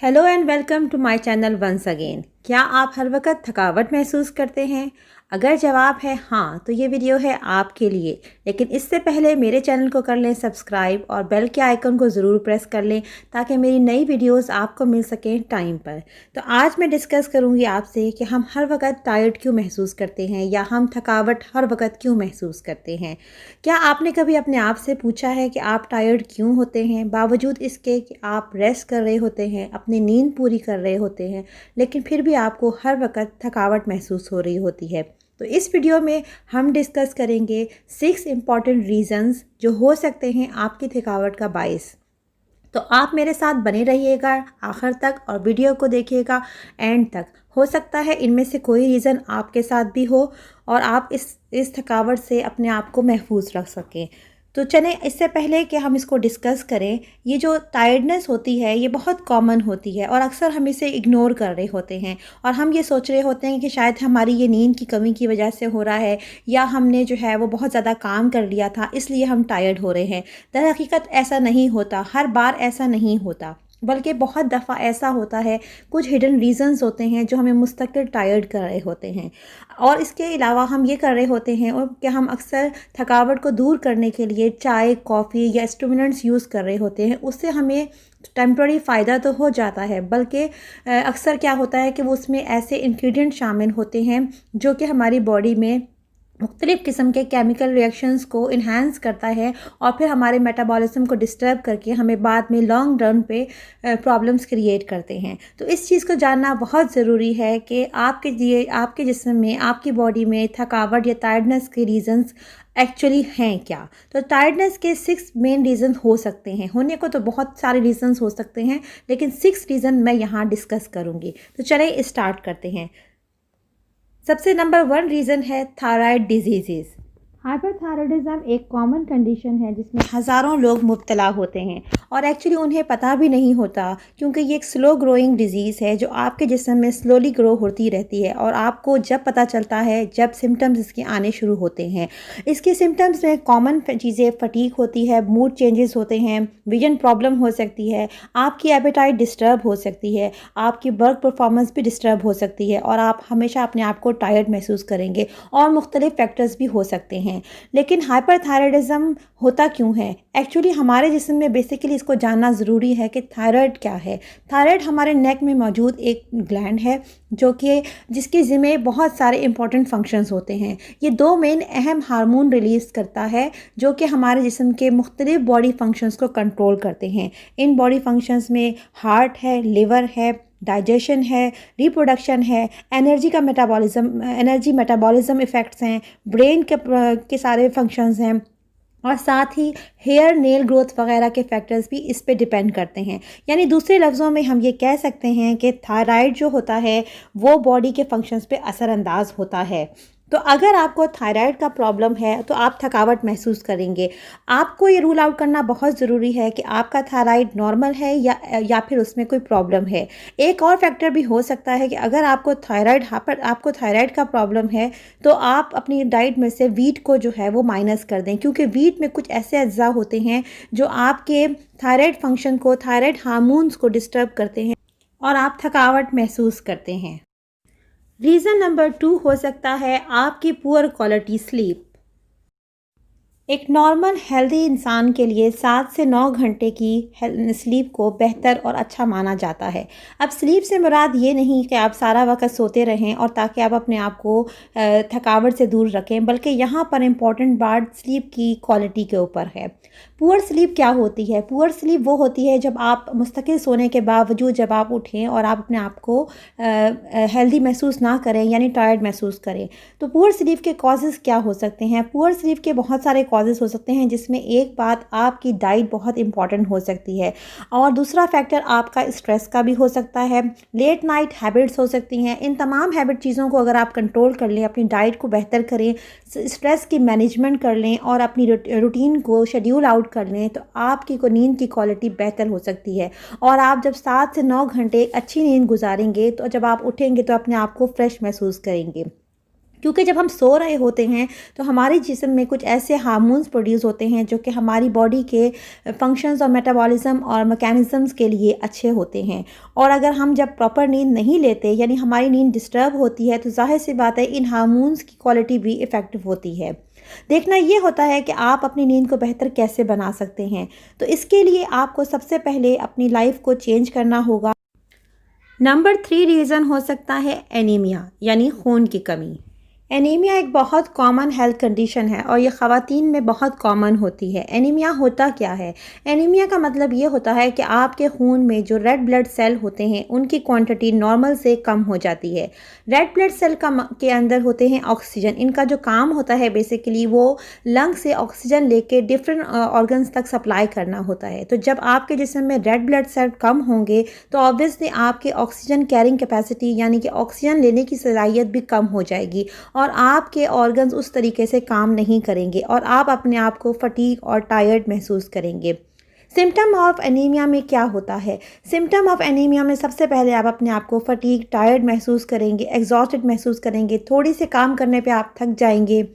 Hello and welcome to my channel once again. क्या आप हर वक्त थकावट महसूस करते हैं? अगर जवाब है हाँ तो ये वीडियो है आपके लिए। लेकिन इससे पहले मेरे चैनल को कर लें सब्सक्राइब और बेल के आइकन को ज़रूर प्रेस कर लें ताकि मेरी नई वीडियोस आपको मिल सकें टाइम पर। तो आज मैं डिस्कस करूँगी आपसे कि हम हर वक्त टायर्ड क्यों महसूस करते हैं या हम थकावट हर वक्त क्यों महसूस करते हैं। क्या आपने कभी अपने आप से पूछा है कि आप टायर्ड क्यों होते हैं, बावजूद इसके कि आप रेस्ट कर रहे होते हैं, अपनी नींद पूरी कर रहे होते हैं, लेकिन फिर भी आपको हर वक्त थकावट महसूस हो रही होती है। तो इस वीडियो में हम डिस्कस करेंगे 6 इम्पॉर्टेंट रीज़न्स जो हो सकते हैं आपकी थकावट का बायस। तो आप मेरे साथ बने रहिएगा आखिर तक और वीडियो को देखिएगा एंड तक। हो सकता है इनमें से कोई रीज़न आपके साथ भी हो और आप इस थकावट से अपने आप को महफूज रख सकें। तो चलें, इससे पहले कि हम इसको डिस्कस करें, ये जो टायर्डनेस होती है ये बहुत कॉमन होती है और अक्सर हम इसे इग्नोर कर रहे होते हैं और हम ये सोच रहे होते हैं कि शायद हमारी ये नींद की कमी की वजह से हो रहा है या हमने जो है वो बहुत ज़्यादा काम कर लिया था इसलिए हम टायर्ड हो रहे हैं। दर हकीकत ऐसा नहीं होता, हर बार ऐसा नहीं होता, बल्कि बहुत दफ़ा ऐसा होता है, कुछ हिडन रीज़न्स होते हैं जो हमें मुस्तकिल टायर्ड कर रहे होते हैं। और इसके अलावा हम ये कर रहे होते हैं और कि हम अक्सर थकावट को दूर करने के लिए चाय, कॉफ़ी या स्टिमुलेंट्स यूज़ कर रहे होते हैं। उससे हमें टेम्पररी फ़ायदा तो हो जाता है, बल्कि अक्सर क्या होता है कि वो उसमें ऐसे इंग्रेडिएंट शामिल होते हैं जो कि हमारी बॉडी में मुख्तलिफ़ किस्म के केमिकल रिएक्शंस को इन्हांस करता है और फिर हमारे मेटाबॉलिज्म को डिस्टर्ब करके हमें बाद में लॉन्ग रन पे प्रॉब्लम्स क्रिएट करते हैं। तो इस चीज़ को जानना बहुत ज़रूरी है कि आपके जिस्म में, आपकी बॉडी में थकावट या टायर्डनेस के रीज़न्स एक्चुअली हैं क्या। तो टायर्डनेस के 6 मेन रीज़न हो सकते हैं। होने को तो बहुत सारे रीज़न्स हो सकते हैं, लेकिन 6 रीज़न मैं यहाँ डिस्कस करूँगी। तो चलिए स्टार्ट करते हैं। सबसे नंबर 1 रीज़न है थायराइड डिजीज़। हाइपरथायराइडिज्म एक कॉमन कंडीशन है जिसमें हज़ारों लोग मुब्तला होते हैं और एक्चुअली उन्हें पता भी नहीं होता, क्योंकि ये एक स्लो ग्रोइंग डिजीज़ है जो आपके जिस्म में स्लोली ग्रो होती रहती है और आपको जब पता चलता है जब सिम्टम्स इसके आने शुरू होते हैं। इसके सिम्टम्स में कॉमन चीज़ें फटीग होती है, मूड चेंजेस होते हैं, विजन प्रॉब्लम हो सकती है, आपकी एपेटाइट डिस्टर्ब हो सकती है, आपकी वर्क परफॉर्मेंस भी डिस्टर्ब हो सकती है और आप हमेशा अपने आप को टायर्ड महसूस करेंगे और मुख्तलिफ फैक्टर्स भी हो सकते हैं। लेकिन हाइपरथायराइडिज्म होता क्यों है? एक्चुअली हमारे जिस्म में बेसिकली इसको जानना ज़रूरी है कि थायराइड क्या है। थायराइड हमारे नेक में मौजूद एक ग्लैंड है जो कि जिसके ज़िम्मे बहुत सारे इंपॉर्टेंट फंक्शंस होते हैं। ये 2 मेन अहम हार्मोन रिलीज़ करता है जो कि हमारे जिस्म के मुख्तलिफ बॉडी फंक्शंस को कंट्रोल करते हैं। इन बॉडी फंक्शंस में हार्ट है, लिवर है, डाइजेशन है, रिप्रोडक्शन है, एनर्जी मेटाबॉलिज्म इफ़ेक्ट्स हैं, ब्रेन के सारे फंक्शंस हैं और साथ ही हेयर नेल ग्रोथ वगैरह के फैक्टर्स भी इस पे डिपेंड करते हैं। यानी दूसरे लफ्ज़ों में हम ये कह सकते हैं कि थायराइड जो होता है वो बॉडी के फंक्शंस पे असरअंदाज होता है। तो अगर आपको थायराइड का प्रॉब्लम है तो आप थकावट महसूस करेंगे। आपको ये रूल आउट करना बहुत ज़रूरी है कि आपका थायराइड नॉर्मल है या फिर उसमें कोई प्रॉब्लम है। एक और फैक्टर भी हो सकता है कि अगर आपको थायराइड का प्रॉब्लम है तो आप अपनी डाइट में से वीट को जो है वो माइनस कर दें, क्योंकि वीट में कुछ ऐसे अज्जा होते हैं जो आपके थायराइड फंक्शन को, थायराइड हार्मोन्स को डिस्टर्ब करते हैं और आप थकावट महसूस करते हैं। रीज़न नंबर 2 हो सकता है आपकी पुअर क्वालिटी स्लीप। एक नॉर्मल हेल्दी इंसान के लिए 7 से 9 घंटे की स्लीप को बेहतर और अच्छा माना जाता है। अब स्लीप से मुराद ये नहीं कि आप सारा वक्त सोते रहें और ताकि आप अपने आप को थकावट से दूर रखें, बल्कि यहाँ पर इम्पॉर्टेंट बात स्लीप की क्वालिटी के ऊपर है। पुअर स्लीप क्या होती है? पुअर स्लीप वो होती है जब आप मुस्तकिल सोने के बावजूद जब आप उठें और आप अपने आप को हेल्दी महसूस ना करें, यानी टायर्ड महसूस करें। तो पुअर स्लीप के कॉजेज़ क्या हो सकते हैं? पुअर स्लीप के बहुत सारे कॉजेज़ हो सकते हैं, जिसमें एक बात आपकी डाइट बहुत इंपॉर्टेंट हो सकती है और दूसरा फैक्टर आपका स्ट्रेस का भी हो सकता है, लेट नाइट हैबिट्स हो सकती हैं। इन तमाम हैबिट चीज़ों को अगर आप कंट्रोल कर लें, अपनी डाइट को बेहतर करें, स्ट्रेस की मैनेजमेंट कर लें और अपनी रूटीन को शेड्यूल आउट कर लें, तो आपकी को नींद की क्वालिटी बेहतर हो सकती है और आप जब 7 से 9 घंटे अच्छी नींद गुजारेंगे तो जब आप उठेंगे तो अपने आप को फ्रेश महसूस करेंगे। क्योंकि जब हम सो रहे होते हैं तो हमारे जिस्म में कुछ ऐसे हार्मोन्स प्रोड्यूस होते हैं जो कि हमारी बॉडी के फंक्शंस और मेटाबॉलिज्म और मैकेनिज़म्स के लिए अच्छे होते हैं। और अगर हम जब प्रॉपर नींद नहीं लेते यानी हमारी नींद डिस्टर्ब होती है तो जाहिर सी बात है इन हार्मोन्स की क्वालिटी भी इफ़ेक्टिव होती है। देखना ये होता है कि आप अपनी नींद को बेहतर कैसे बना सकते हैं। तो इसके लिए आपको सबसे पहले अपनी लाइफ को चेंज करना होगा। नंबर 3 रीज़न हो सकता है एनीमिया यानी खून की कमी। एनीमिया एक बहुत कॉमन हेल्थ कंडीशन है और ये ख़वातीन में बहुत कॉमन होती है। एनीमिया होता क्या है? एनीमिया का मतलब ये होता है कि आपके खून में जो रेड ब्लड सेल होते हैं उनकी क्वांटिटी नॉर्मल से कम हो जाती है। रेड ब्लड सेल के अंदर होते हैं ऑक्सीजन। इनका जो काम होता है बेसिकली वो लंग से ऑक्सीजन लेके डिफरेंट ऑर्गन्स तक सप्लाई करना होता है। तो जब आपके जिस्म में रेड ब्लड सेल कम होंगे तो ऑब्वियसली आपके ऑक्सीजन कैरिंग कैपेसिटी यानी कि ऑक्सीजन लेने की सलाहियत भी कम हो जाएगी और आपके ऑर्गन्स उस तरीके से काम नहीं करेंगे और आप अपने आप को फटीग और टायर्ड महसूस करेंगे। सिम्टम ऑफ एनीमिया में क्या होता है? सिम्टम ऑफ एनीमिया में सबसे पहले आप अपने आप को फटीग, टायर्ड महसूस करेंगे, एग्जॉस्टेड महसूस करेंगे, थोड़ी से काम करने पे आप थक जाएंगे।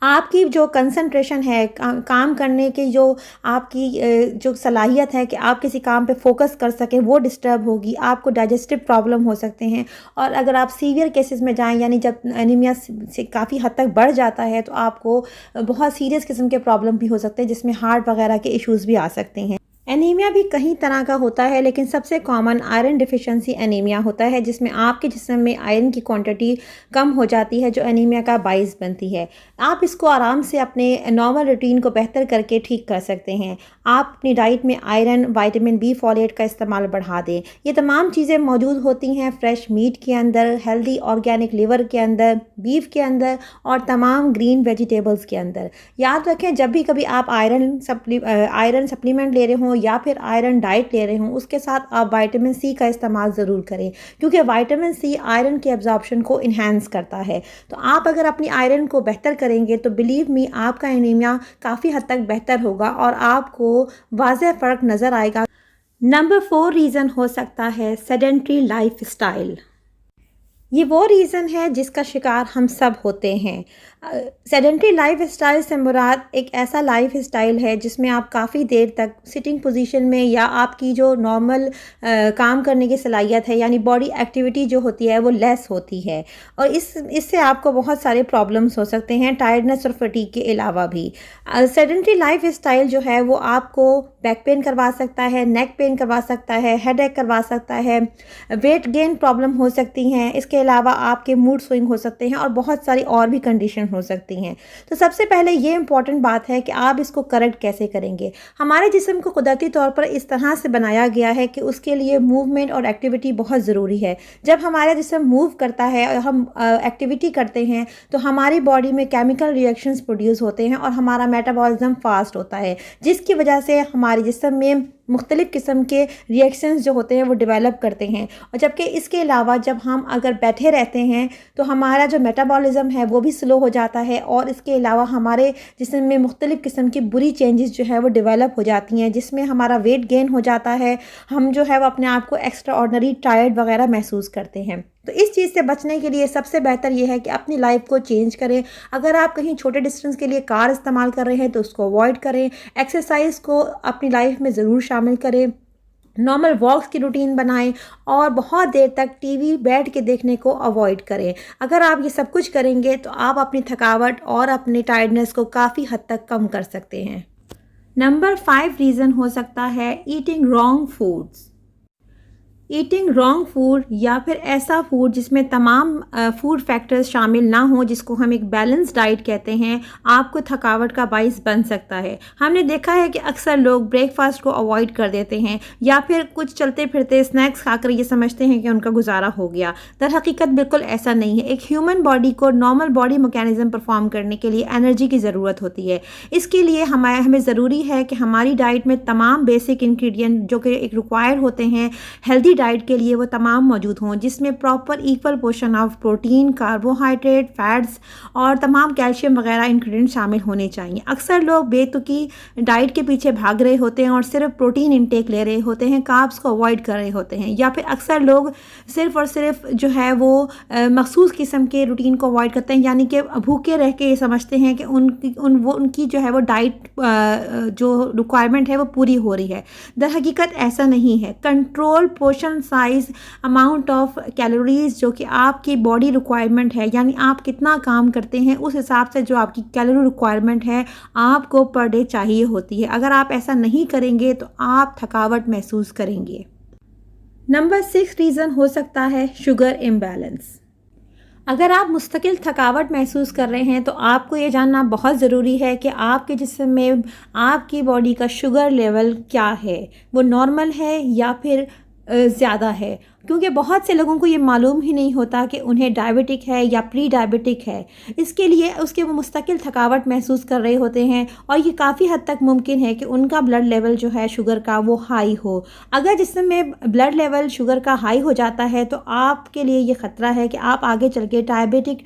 आपकी जो कंसंट्रेशन है काम करने की जो आपकी जो सलाहियत है कि आप किसी काम पे फोकस कर सकें वो डिस्टर्ब होगी। आपको डाइजेस्टिव प्रॉब्लम हो सकते हैं और अगर आप सीवियर केसेस में जाएं यानी जब एनीमिया से काफ़ी हद तक बढ़ जाता है तो आपको बहुत सीरियस किस्म के प्रॉब्लम भी हो सकते हैं जिसमें हार्ट वगैरह के इश्यूज़ भी आ सकते हैं। एनीमिया भी कई तरह का होता है लेकिन सबसे कॉमन आयरन डिफिशिएंसी एनीमिया होता है जिसमें आपके जिस्म में आयरन की क्वांटिटी कम हो जाती है जो एनीमिया का बाइस बनती है। आप इसको आराम से अपने नॉर्मल रूटीन को बेहतर करके ठीक कर सकते हैं। आप अपनी डाइट में आयरन, विटामिन बी, फोलेट का इस्तेमाल बढ़ा दें। ये तमाम चीज़ें मौजूद होती हैं फ्रेश मीट के अंदर, हेल्दी ऑर्गेनिक लिवर के अंदर, बीफ के अंदर और तमाम ग्रीन वेजिटेबल्स के अंदर। याद रखें जब भी कभी आप आयरन सप्लीमेंट ले रहे हों या फिर आयरन डाइट ले रहे हों उसके साथ आप विटामिन सी का इस्तेमाल ज़रूर करें क्योंकि विटामिन सी आयरन के एब्जॉर्प्शन को इन्हांस करता है। तो आप अगर अपनी आयरन को बेहतर करेंगे तो बिलीव मी आपका एनीमिया काफ़ी हद तक बेहतर होगा और आपको वाज़ेह फ़र्क नज़र आएगा। नंबर 4 रीज़न हो सकता है सेडेंट्री लाइफ स्टाइल। ये वो रीज़न है जिसका शिकार हम सब होते हैं। सेडेंट्री लाइफ स्टाइल से मुराद एक ऐसा लाइफ स्टाइल है जिसमें आप काफ़ी देर तक सिटिंग पोजीशन में या आपकी जो नॉर्मल काम करने की सलाहियत है यानी बॉडी एक्टिविटी जो होती है वो लेस होती है और इससे आपको बहुत सारे प्रॉब्लम्स हो सकते हैं टायर्डनेस और फटीग के अलावा भी। सेडेंट्री लाइफ स्टाइल जो है वो आपको बैक पेन करवा सकता है, नेक पेन करवा सकता है, हेडेक करवा सकता है, वेट गेन प्रॉब्लम हो सकती हैं, इसके अलावा आपके मूड स्विंग हो सकते हैं और बहुत सारी और भी कंडीशन हो सकती हैं। तो सबसे पहले ये इंपॉर्टेंट बात है कि आप इसको करेक्ट कैसे करेंगे। हमारे जिस्म को कुदरती तौर पर इस तरह से बनाया गया है कि उसके लिए मूवमेंट और एक्टिविटी बहुत ज़रूरी है। जब हमारा जिस्म मूव करता है और हम एक्टिविटी करते हैं तो हमारी बॉडी में केमिकल रिएक्शंस प्रोड्यूस होते हैं और हमारा मेटाबॉलिज्म फास्ट होता है जिसकी वजह से हमारे जिस्म में मुख्तलिफ़ किस्म के रिएक्शंस जो होते हैं वो डेवलप करते हैं। और जबकि इसके अलावा जब हम अगर बैठे रहते हैं तो हमारा जो मेटाबॉलिज्म है वो भी स्लो हो जाता है और इसके अलावा हमारे जिस्म में मुख्तलिफ़ किस्म की बुरी चेंजेस जो है वो डेवलप हो जाती हैं जिसमें हमारा वेट गेन हो जाता है। हम जो है वो अपने आप को एक्स्ट्रा ऑर्डनरी टायर्ड वगैरह महसूस करते हैं। तो इस चीज़ से बचने के लिए सबसे बेहतर ये है कि अपनी लाइफ को चेंज करें। अगर आप कहीं छोटे डिस्टेंस के लिए कार इस्तेमाल कर रहे हैं तो उसको अवॉइड करें। एक्सरसाइज को अपनी लाइफ में ज़रूर शामिल करें। नॉर्मल वॉक्स की रूटीन बनाएं और बहुत देर तक टीवी बैठ के देखने को अवॉइड करें। अगर आप ये सब कुछ करेंगे तो आप अपनी थकावट और अपनी टायर्डनेस को काफ़ी हद तक कम कर सकते हैं। नंबर 5 रीज़न हो सकता है eating wrong foods. Eating wrong food या फिर ऐसा फूड जिसमें तमाम फूड फैक्टर्स शामिल ना हो जिसको हम एक बैलेंस डाइट कहते हैं आपको थकावट का बाइस बन सकता है। हमने देखा है कि अक्सर लोग ब्रेकफास्ट को अवॉइड कर देते हैं या फिर कुछ चलते फिरते स्नैक्स खाकर ये समझते हैं कि उनका गुजारा हो गया। दर हकीकत बिल्कुल ऐसा नहीं है। एक ह्यूमन बॉडी को नॉर्मल बॉडी मैकेनिज्म परफॉर्म करने के लिए एनर्जी की ज़रूरत होती है। इसके लिए हमें ज़रूरी है कि हमारी डाइट में तमाम बेसिक इंग्रेडिएंट जो कि एक रिक्वायर्ड होते हैं हेल्दी हेल्दी डाइट के लिए वो तमाम मौजूद हों, जिसमें proper equal portion of protein, carbohydrate, fats और तमाम कैल्शियम वगैरह इंग्रेडिएंट शामिल होने चाहिए। अक्सर लोग बेतुकी डाइट के पीछे भाग रहे होते हैं और सिर्फ प्रोटीन इंटेक ले रहे होते हैं, कार्ब्स को अवॉइड कर रहे होते हैं, या फिर अक्सर लोग सिर्फ और सिर्फ जो है वो मखसूस किस्म के रूटीन को अवॉइड करते हैं, यानी कि भूखे रह के ये समझते हैं कि उनकी जो है वो डाइट जो रिक्वायरमेंट है वो पूरी हो रही है। दरहकीकत ऐसा नहीं है। Control portion size, amount of calories जो कि आपकी बॉडी रिक्वायरमेंट है, यानी आप कितना काम करते हैं उस हिसाब से जो आपकी कैलोरी रिक्वायरमेंट है आपको पर डे चाहिए होती है। अगर आप ऐसा नहीं करेंगे तो आप थकावट महसूस करेंगे। नंबर 6 रीज़न हो सकता है शुगर इम्बैलेंस। अगर आप मुस्तकिल थकावट महसूस कर रहे हैं तो आपको ये जानना बहुत ज़रूरी है कि आपके जिस्म में आपकी बॉडी का शुगर लेवल क्या है, वो नॉर्मल है या फिर ज़्यादा है, क्योंकि बहुत से लोगों को ये मालूम ही नहीं होता कि उन्हें डायबिटिक है या प्री डायबिटिक है। इसके लिए उसके वो मुस्तकिल थकावट महसूस कर रहे होते हैं और ये काफ़ी हद तक मुमकिन है कि उनका ब्लड लेवल जो है शुगर का वो हाई हो। अगर जिस्म में ब्लड लेवल शुगर का हाई हो जाता है तो आपके लिए ये ख़तरा है कि आप आगे चल के डायबिटिक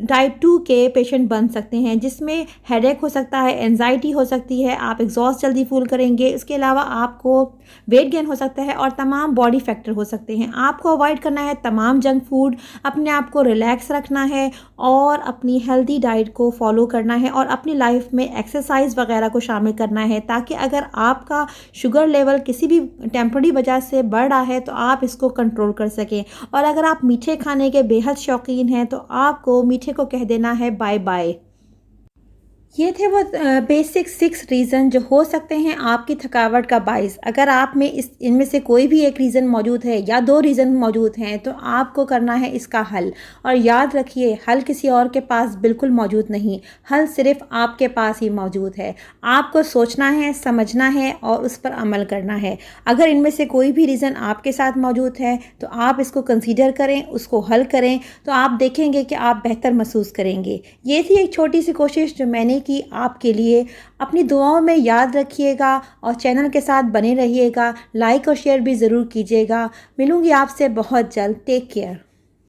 टाइप 2 के पेशेंट बन सकते हैं, जिसमें हेडेक हो सकता है, एंजाइटी हो सकती है, आप एग्जॉस्ट जल्दी फील करेंगे। इसके अलावा आपको वेट गेन हो सकता है और तमाम बॉडी फैक्टर हो सकते हैं। आपको अवॉइड करना है तमाम जंक फूड, अपने आप को रिलैक्स रखना है और अपनी हेल्दी डाइट को फॉलो करना है और अपनी लाइफ में एक्सरसाइज वगैरह को शामिल करना है, ताकि अगर आपका शुगर लेवल किसी भी टेम्पररी वजह से बढ़ रहा है तो आप इसको कंट्रोल कर सकें। और अगर आप मीठे खाने के बेहद शौकीन हैं तो आपको मीठे को कह देना है बाय बाय। ये थे वो बेसिक 6 रीज़न जो हो सकते हैं आपकी थकावट का बाइस। अगर आप में इनमें से कोई भी एक रीज़न मौजूद है या 2 रीज़न मौजूद हैं तो आपको करना है इसका हल। और याद रखिए, हल किसी और के पास बिल्कुल मौजूद नहीं, हल सिर्फ आपके पास ही मौजूद है। आपको सोचना है, समझना है और उस पर अमल करना है। अगर इनमें से कोई भी रीज़न आपके साथ मौजूद है तो आप इसको कंसीडर करें, उसको हल करें, तो आप देखेंगे कि आप बेहतर महसूस करेंगे। ये थी एक छोटी सी कोशिश जो मैंने की आपके लिए। अपनी दुआओं में याद रखिएगा और चैनल के साथ बने रहिएगा। लाइक और शेयर भी ज़रूर कीजिएगा। मिलूंगी आपसे बहुत जल्द। Take care.